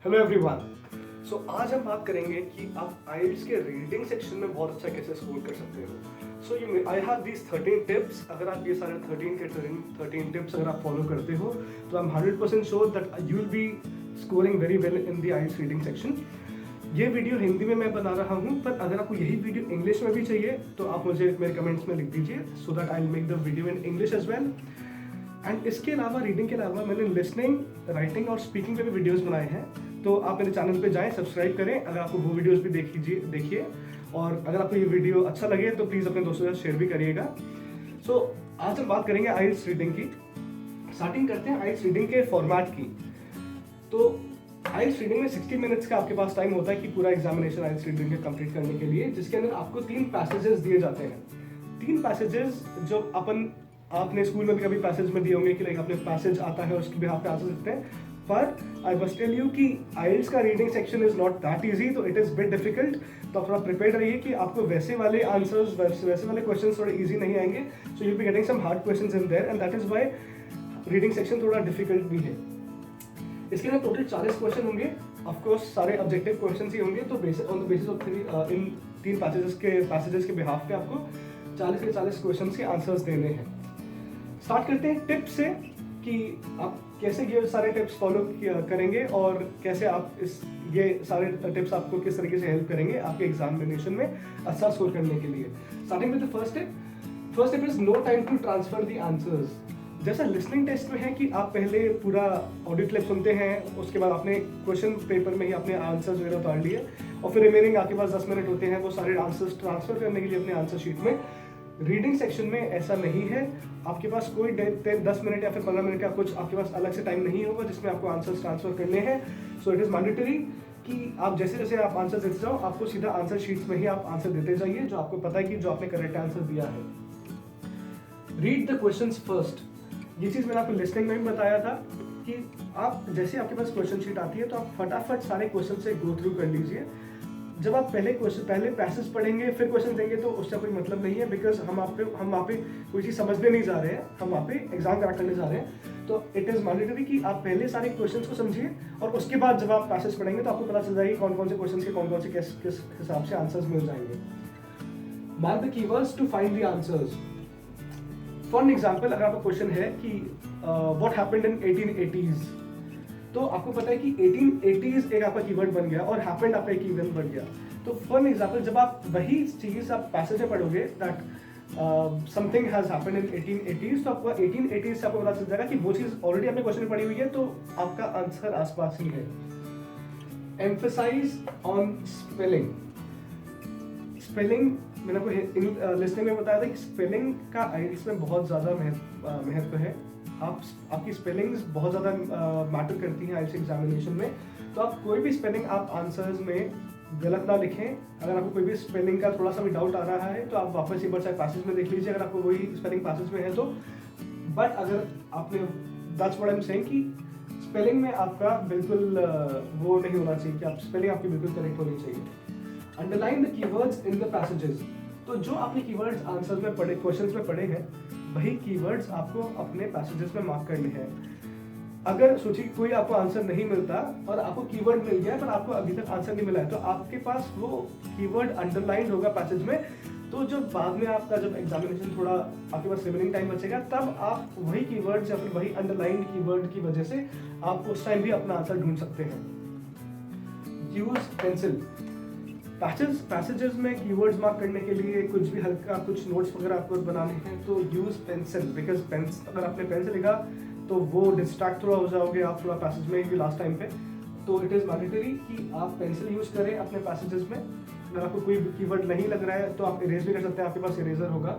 Hello everyone. सो आज हम बात करेंगे कि आप आइल्स के रीडिंग सेक्शन में बहुत अच्छा कैसे स्कोर कर सकते हो। So you I have these 13 tips. अगर आप ये सारे 13 टिप्स अगर आप फॉलो करते हो तो I am 100% sure that you will be scoring very well in the IELTS reading section. ये वीडियो हिंदी में मैं बना रहा हूँ, पर अगर आपको यही वीडियो इंग्लिश में भी चाहिए तो आप मुझे मेरे कमेंट्स में लिख दीजिए, so that I will make the video in English as well. And इसके अलावा रीडिंग के अलावा मैंने लिसनिंग, राइटिंग और स्पीकिंग पे भी वीडियोस बनाए हैं, तो आप मेरे चैनल पे जाएं, सब्सक्राइब करें। अगर आपको वो वीडियोस भी देखिए और अगर आपको ये वीडियो अच्छा लगे तो प्लीज़ अपने दोस्तों के साथ शेयर भी करिएगा। सो आज हम बात करेंगे आइल्स रीडिंग की। स्टार्टिंग करते हैं आइल्स रीडिंग के फॉर्मेट की। तो आइल्स रीडिंग में 60 मिनट्स का आपके पास टाइम होता है कि पूरा एग्जामिनेशन आइल्स रीडिंग का कंप्लीट करने के लिए, जिसके अंदर आपको 3 पैसेजेस दिए जाते हैं। 3 पैसेजेस जो आपने स्कूल में भी कभी पैसेज में दिए होंगे कि लाइक अपने पैसेज आता है उसके बिहाफ पे आंसर लिखते हैं, पर आई मस्ट टेल यू कि आइल्स का reading section is not that easy, तो इट इज बिट डिफिकल्ट। तो आप थोड़ा प्रिपेयर रहिए कि आपको वैसे वाले आंसर्स, वैसे वाले क्वेश्चंस थोड़े इजी नहीं आएंगे। So you will be getting some hard questions in there and that is why reading section थोड़ा डिफिकल्ट भी है। इसके अंदर टोटल 40 क्वेश्चन होंगे। ऑफ कोर्स सारे ऑब्जेक्टिव क्वेश्चंस ही होंगे, तो ऑन द बेसिस ऑफ इन 3 पैसेजेस के बिहाफ पे आपको 40 के 40 क्वेश्चंस के आंसर्स देने हैं। स्टार्ट करते हैं टिप्स से कि आप कैसे ये सारे टिप्स फॉलो करेंगे और कैसे आप ये सारे टिप्स आपको किस तरीके से हेल्प करेंगे आपके एग्जामिनेशन में अच्छा स्कोर करने के लिए। Starting with the first tip is no time to transfer the answers. जैसा लिसनिंग टेस्ट में है कि आप पहले पूरा ऑडियो क्लिप सुनते हैं, उसके बाद आपने क्वेश्चन पेपर में ही अपने आंसर्स वगैरह उतार लिए और फिर रिमेनिंग आपके पास 10 मिनट होते हैं वो सारे आंसर्स ट्रांसफर करने के लिए अपने आंसर शीट में। रीडिंग सेक्शन में ऐसा नहीं है। आपके पास कोई 10 मिनट या फिर 15 मिनट का कुछ आपके पास अलग से टाइम नहीं होगा जिसमें आपको आंसर्स ट्रांसफर करने हैं। सो इट इज मैंडेटरी कि आप जैसे जैसे आप आंसर देते जाओ, आपको सीधा आंसर शीट्स में ही आप आंसर देते जाइए जो आपको पता है कि जो आपने करेक्ट आंसर दिया है। Read the questions first. ये चीज़ मैंने आपको लिसनिंग में भी बताया था कि आप जैसे आपके पास क्वेश्चन शीट आती है तो आप फटाफट सारे क्वेश्चन से गो थ्रू कर लीजिए। जब आप पहले पैसेज पढ़ेंगे फिर क्वेश्चन देंगे तो उसका कोई मतलब नहीं है, बिकॉज हम वहाँ पे कोई चीज़ समझने नहीं जा रहे हैं, हम वहाँ पे एग्जाम क्रैक करने जा रहे हैं। तो इट इज़ मैंडेटरी कि आप पहले सारे क्वेश्चंस को समझिए और उसके बाद जब आप पैसेज पढ़ेंगे तो आपको पता चल जाएगी कौन कौन से क्वेश्चन के कौन कौन से किस हिसाब से आंसर्स मिल जाएंगे। Mark the keywords to find the answers. For an example, अगर आपका क्वेश्चन है कि व्हाट हैपेंड इन 1880s, तो आपको पता है कि 1880s एक आपका कीवर्ड बन गया और हैपेंड आपका एक कीवर्ड बन गया। तो फॉर एग्जांपल जब आप वही चीज आप पैसेज में पढ़ोगे that something has happened in 1880s, तो आपको 1880s से आपको पता चल जाएगा कि वो चीज ऑलरेडी आपने क्वेश्चन में पढ़ी हुई है, तो आपका आंसर आसपास ही है। Emphasise on spelling. मैंने आपको लिसनिंग में बताया था कि स्पेलिंग का आइल्स में बहुत ज़्यादा महत्व है। आपकी स्पेलिंग्स बहुत ज़्यादा मैटर करती हैं आइल्स एग्जामिनेशन में। तो आप कोई भी स्पेलिंग आप आंसर्स में गलत ना लिखें। अगर आपको कोई भी स्पेलिंग का थोड़ा सा भी डाउट आ रहा है तो आप वापस एक बार चाहे पैसेज में देख लीजिए, अगर आपको वही स्पेलिंग पैसेज में है तो। बट अगर आपने that's what I am saying कि स्पेलिंग में आपका बिल्कुल वो नहीं होना चाहिए कि आप स्पेलिंग आपकी बिल्कुल करेक्ट होनी चाहिए। Underline the keywords in the passages. तो जो आपने कीवर्ड्स आंसर्स में पढ़े, क्वेश्चंस में पढ़े हैं, वही कीवर्ड्स आपको अपने पैसेजेस में मार्क करने हैं। अगर सोचिए कोई आपको आंसर नहीं मिलता और आपको कीवर्ड मिल गया पर आपको अभी तक आंसर नहीं मिला है, तो आपके पास वो कीवर्ड अंडरलाइन होगा पैसेज में। तो जब बाद में आपका जब एग्जामिनेशन थोड़ा आपके पास रिमेनिंग टाइम बचेगा, तब आप वही कीवर्ड्स या फिर वही अंडरलाइन कीवर्ड की वजह से आप उस टाइम भी अपना आंसर ढूंढ सकते हैं। Use pencil. पैसेजेस में कीवर्ड्स मार्क करने के लिए कुछ भी हल्का कुछ नोट्स वगैरह आपको बनाने हैं तो यूज पेंसिल, बिकॉज अगर आपने पेन से लिखा तो वो डिस्ट्रैक्ट थोड़ा हो जाओगे आप थोड़ा पैसेज में लास्ट टाइम पे। तो इट इज़ मैंडेटरी कि आप पेंसिल यूज करें अपने पैसेजेस में। अगर आपको कोई कीवर्ड नहीं लग रहा है तो आप इरेज भी कर सकते हैं, आपके पास इरेजर होगा,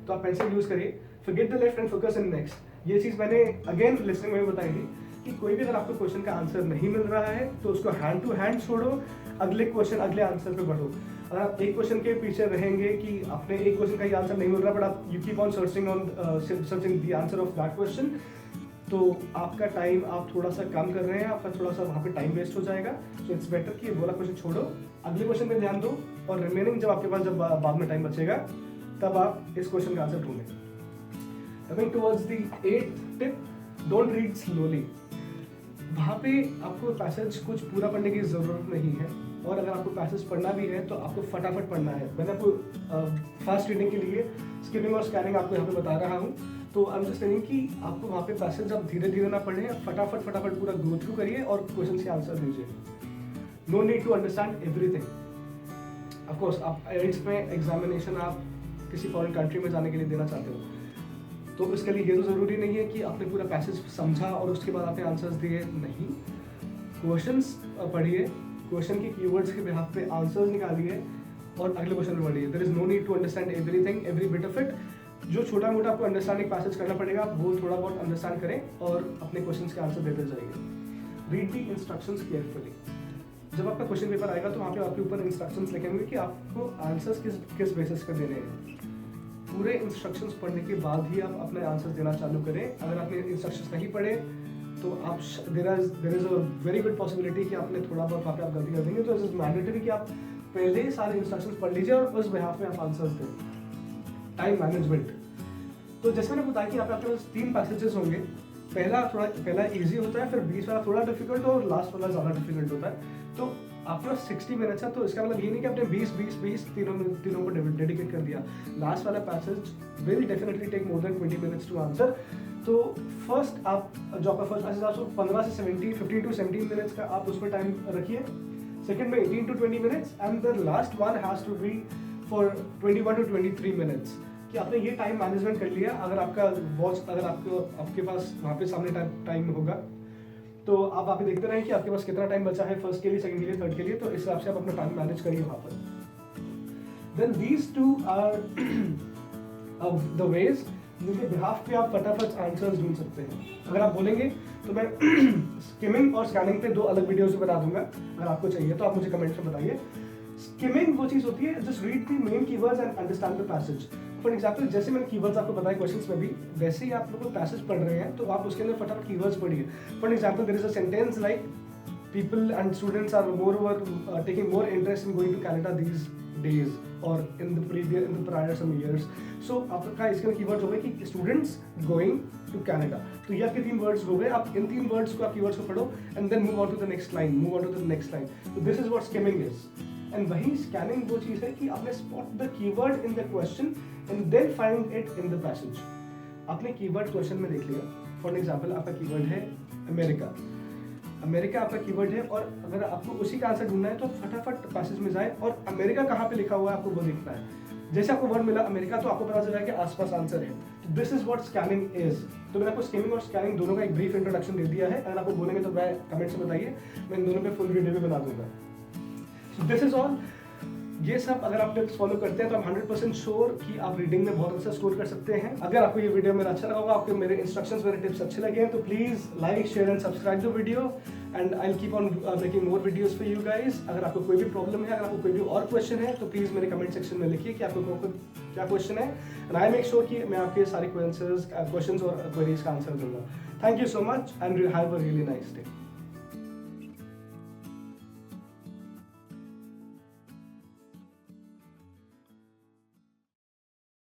तो आप पेंसिल यूज करिए। Forget the left and focus in next. ये चीज़ मैंने अगेन लिसनिंग में बताई थी कि कोई भी अगर आपको क्वेश्चन का आंसर नहीं मिल रहा है तो उसको हैंड टू हैंड छोड़ो, अगले आंसर पे बढ़ो। अगर आप एक क्वेश्चन के पीछे रहेंगे कि आपने एक क्वेश्चन का ही आंसर नहीं मिल रहा बट आप you keep on searching the answer of that question, तो आपका टाइम आप थोड़ा सा कम कर रहे हैं, आपका थोड़ा सा वहाँ पे टाइम वेस्ट हो जाएगा। सो इट्स बेटर कि ये वाला क्वेश्चन छोड़ो, अगले क्वेश्चन पे ध्यान दो और रिमेनिंग जब आपके पास जब बाद में टाइम बचेगा तब आप इस क्वेश्चन का आंसर ढूंढें। Coming towards the 8th tip, don't read slowly. वहाँ पे आपको पैसेज कुछ पूरा पढ़ने की ज़रूरत नहीं है, और अगर आपको पैसेज पढ़ना भी है तो आपको फटाफट पढ़ना है। मैंने आपको फास्ट रीडिंग के लिए स्किमिंग और स्कैनिंग आपको यहाँ पे बता रहा हूँ। तो आई एम जस्ट टेलिंग कि आपको वहाँ पे पैसेज आप धीरे धीरे ना पढ़ें, फटाफट पूरा गो थ्रू करिए और क्वेश्चन के आंसर दीजिए। No need to understand everything. Of course आप आईएलटीएस में एग्जामिनेशन आप किसी फॉरेन कंट्री में जाने के लिए देना चाहते हो, तो इसके लिए ये तो ज़रूरी नहीं है कि आपने पूरा पैसेज समझा और उसके बाद आपने आंसर्स दिए। नहीं, क्वेश्चंस पढ़िए, क्वेश्चन के कीवर्ड्स के बिहाफ पे आंसर्स निकालिए और अगले क्वेश्चन में पढ़िए। There is no need to understand everything, every bit of it. जो छोटा मोटा आपको अंडरस्टैंडिंग पैसेज करना पड़ेगा वो थोड़ा बहुत अंडरस्टैंड करें और अपने क्वेश्चन के आंसर देते जाइए। Read the instructions carefully. जब आपका क्वेश्चन पेपर आएगा तो वहाँ पे आपके ऊपर इंस्ट्रक्शंस लिखे होंगे कि आपको आंसर्स किस बेसिस पे देने हैं। पूरे इंस्ट्रक्शंस पढ़ने के बाद ही आप अपने आंसर्स देना चालू करें। अगर आपने इंस्ट्रक्शंस नहीं पढ़े तो आप there is a very good possibility कि आपने थोड़ा बहुत वहाँ पे आप गलती कर देंगे। तो इट इज मैंडेटरी कि आप पहले सारे इंस्ट्रक्शंस पढ़ लीजिए और उस बिहाफ में आप आंसर्स दें। टाइम मैनेजमेंट, तो जैसे मैंने बताया कि यहाँ पे आपके पास 3 पैसेजेस होंगे। पहला इजी होता है, फिर बीच वाला थोड़ा डिफिकल्ट और लास्ट वाला ज़्यादा डिफिकल्ट होता है। तो आपके पास 60 मिनट्स है, तो इसका मतलब ये नहीं कि आपने 20 तीनों को डेडिकेट कर दिया। लास्ट वाला passage will definitely take more than 20 minutes to answer. तो फर्स्ट आप जो आपका फर्स्ट पैसेज आपको 15 से 15 टू 17 मिनट्स का आप उसमें टाइम रखिए। सेकंड में 18 to 20 minutes and the last one has to be for 21 to 23 minutes. कि आपने ये टाइम मैनेजमेंट कर लिया। अगर आपके पास वहाँ पे सामने टाइम होगा तो आप वहाँ पे देखते रहें कि आपके पास कितना टाइम बचा है फर्स्ट के लिए, सेकंड के लिए, थर्ड के लिए। तो इस हिसाब से आप अपना टाइम मैनेज करिए वहाँ पर। Then these two are the ways जिनके बिहाफ पे आप फटाफट आंसर्स ढूंढ सकते हैं। अगर आप बोलेंगे तो मैं स्किमिंग और स्कैनिंग पे 2 अलग वीडियोस बना दूंगा। अगर आपको चाहिए तो आप मुझे कमेंट्स में बताइए। स्किमिंग वो चीज़ होती है just read the main keywords and understand the passage. For example जैसे मैंने कीवर्ड्स आपको बताए क्वेश्चंस में भी, वैसे ही आप लोग पैसेज पढ़ रहे हैं तो आप उसके अंदर फटाफट कीवर्ड्स पढ़िए। For example there is a sentence like people and students are more taking more interest in going to Canada these days और in the prior some years. So आपका इसके कीवर्ड्स हो गए कि स्टूडेंट्स गोइंग टू कनाडा। तो ये आपके 3 words हो गए। आप इन 3 वर्ड्स को, आप कीवर्ड्स को पढ़ो and then move on to the next line, तो this is what skimming is. And वही स्कैनिंग वो चीज़ है कि आपने spot the keyword in the question and then find it in the passage. आपने कीवर्ड क्वेश्चन में देख लिया। फॉर एग्जाम्पल आपका कीवर्ड है अमेरिका आपका कीवर्ड है, और अगर आपको उसी का आंसर ढूंढना है तो फटाफट पैसेज में जाए और अमेरिका कहाँ पे लिखा हुआ है आपको वो देखना है। जैसे आपको वर्ड मिला अमेरिका तो आपको पता चला कि आसपास आंसर है। तो this is what scanning is. तो मैंने आपको स्किमिंग और स्कैनिंग दोनों का एक ब्रीफ इंट्रोडक्शन दे दिया है। अगर आपको बोलेंगे तो मैं कमेंट्स में बताइए, मैं इन दोनों पे फुल वीडियो भी बना दूंगा। So this is all. ये सब अगर आप टिप्स फॉलो करते हैं तो I'm 100% श्योर कि आप रीडिंग में बहुत अच्छा स्कोर कर सकते हैं। अगर आपको ये वीडियो मेरा अच्छा लगा होगा, आपको मेरे इंस्ट्रक्शंस, मेरे टिप्स अच्छे लगे हैं, तो please like, share and subscribe the video and I will keep on making more videos for you guys. अगर आपको कोई भी प्रॉब्लम है, अगर आपको कोई भी और क्वेश्चन है तो प्लीज़ मेरे कमेंट सेक्शन में लिखिए कि आपको क्या क्वेश्चन है, एंड आई मेक श्योर कि मैं आपके सारे क्वेश्चंस और क्वेरीज का आंसर दूंगा। Thank you so much and have a really nice day.